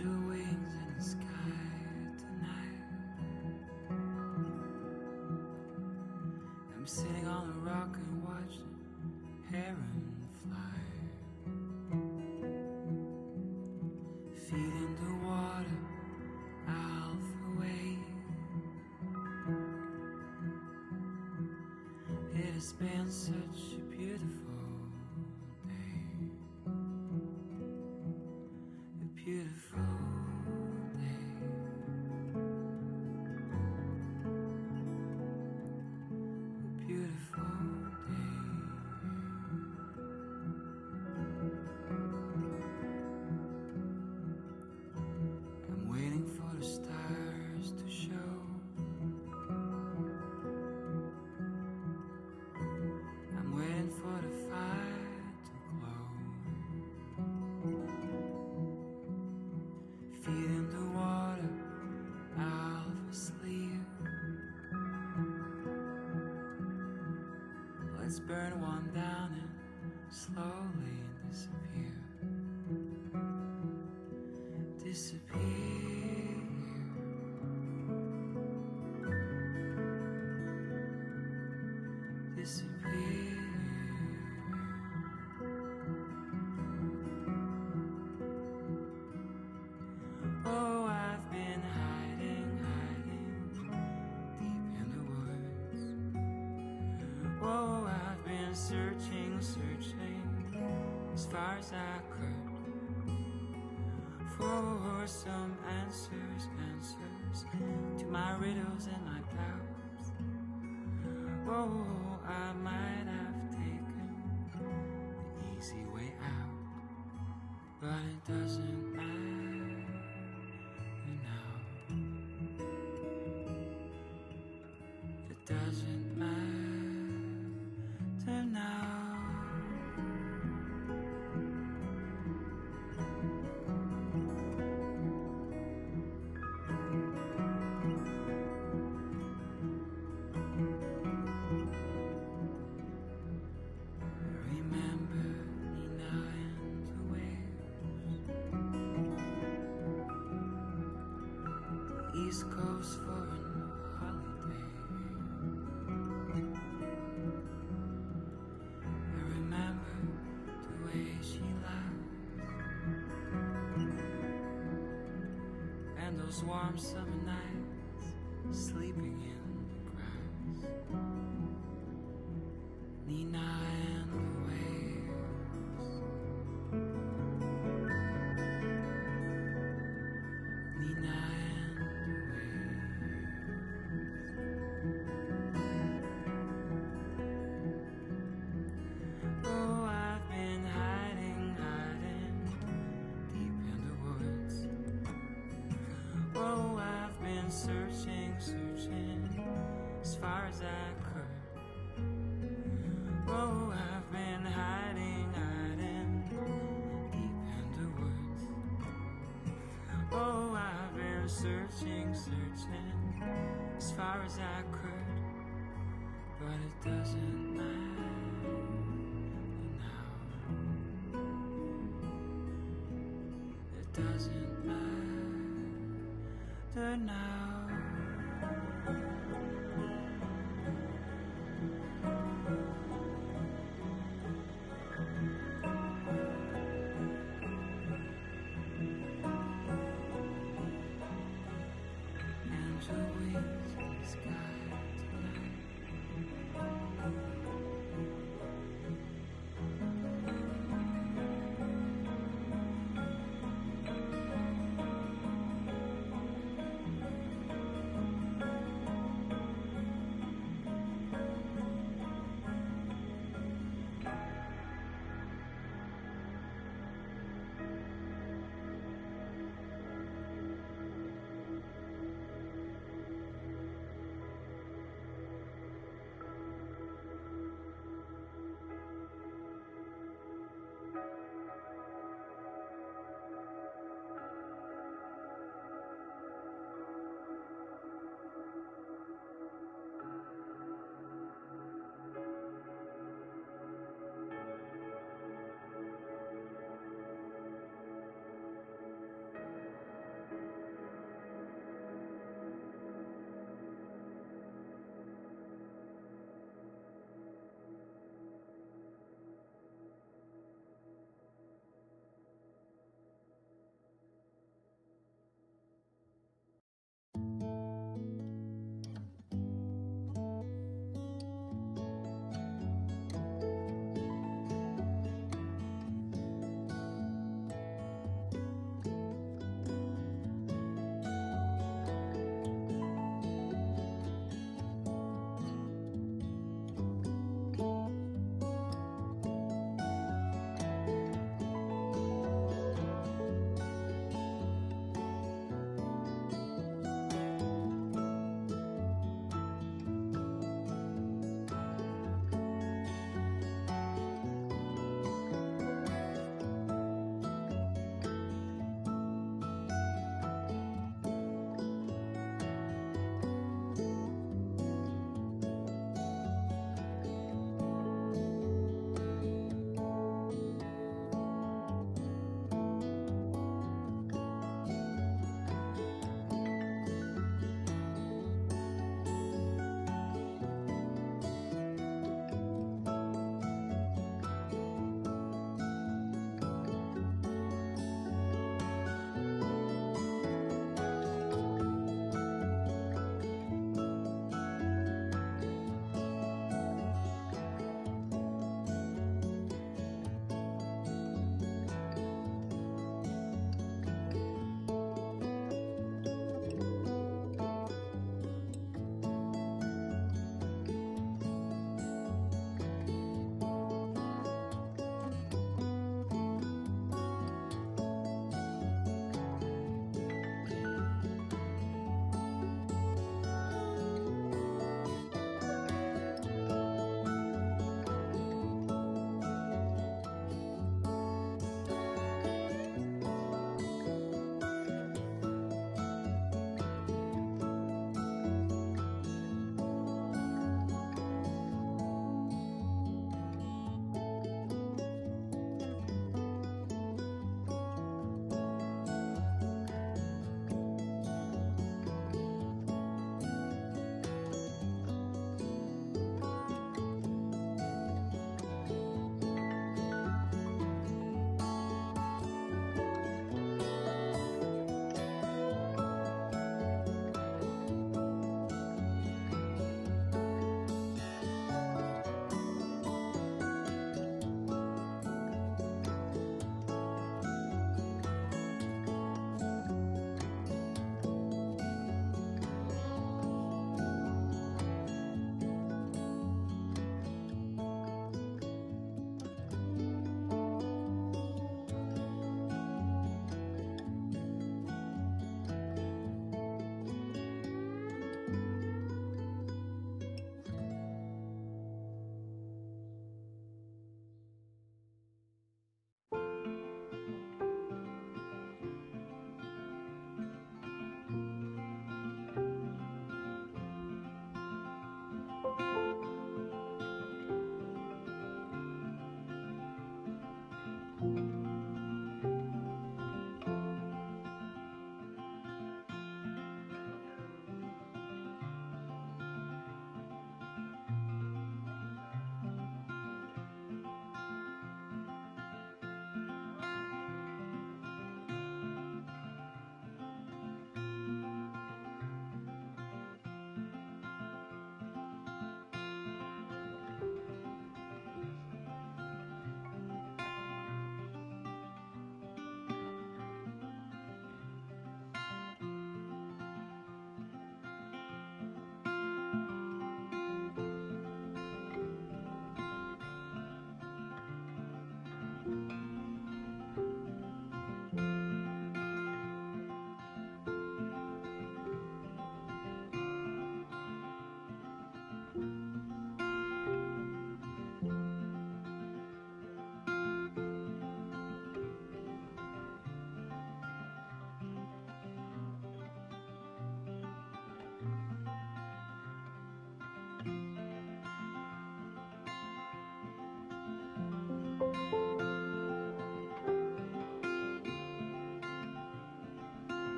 your wings in the sky tonight. I'm sitting on a rock and watching heron fly. Feet in the water, alpha wave. It has been such a beautiful day. A beautiful day. A beautiful day. I'm waiting for the stars to show. I'm waiting for the fire to glow. Feet in the water, half asleep. Let's burn one down and slowly disappear. Disappear. Disappear. Oh, I've been hiding, hiding deep in the woods. Oh, I've been searching, searching as far as I could for some answers, answers to my riddles and my doubts. Oh, I might have taken the easy way out, but it doesn't matter now. It doesn't matter now. Remember Nina and the waves, the East Coast for a holiday. I remember the way she laughed, and those warm summer nights sleeping in the grass. Nina and the waves. Nina and the waves. Oh, I've been hiding, hiding deep in the woods. Oh, I've been searching, searching as far as I could. Oh, I've been hiding, hiding deep in the woods. Oh, I've been searching, searching as far as I could, but it doesn't matter now. It doesn't matter now.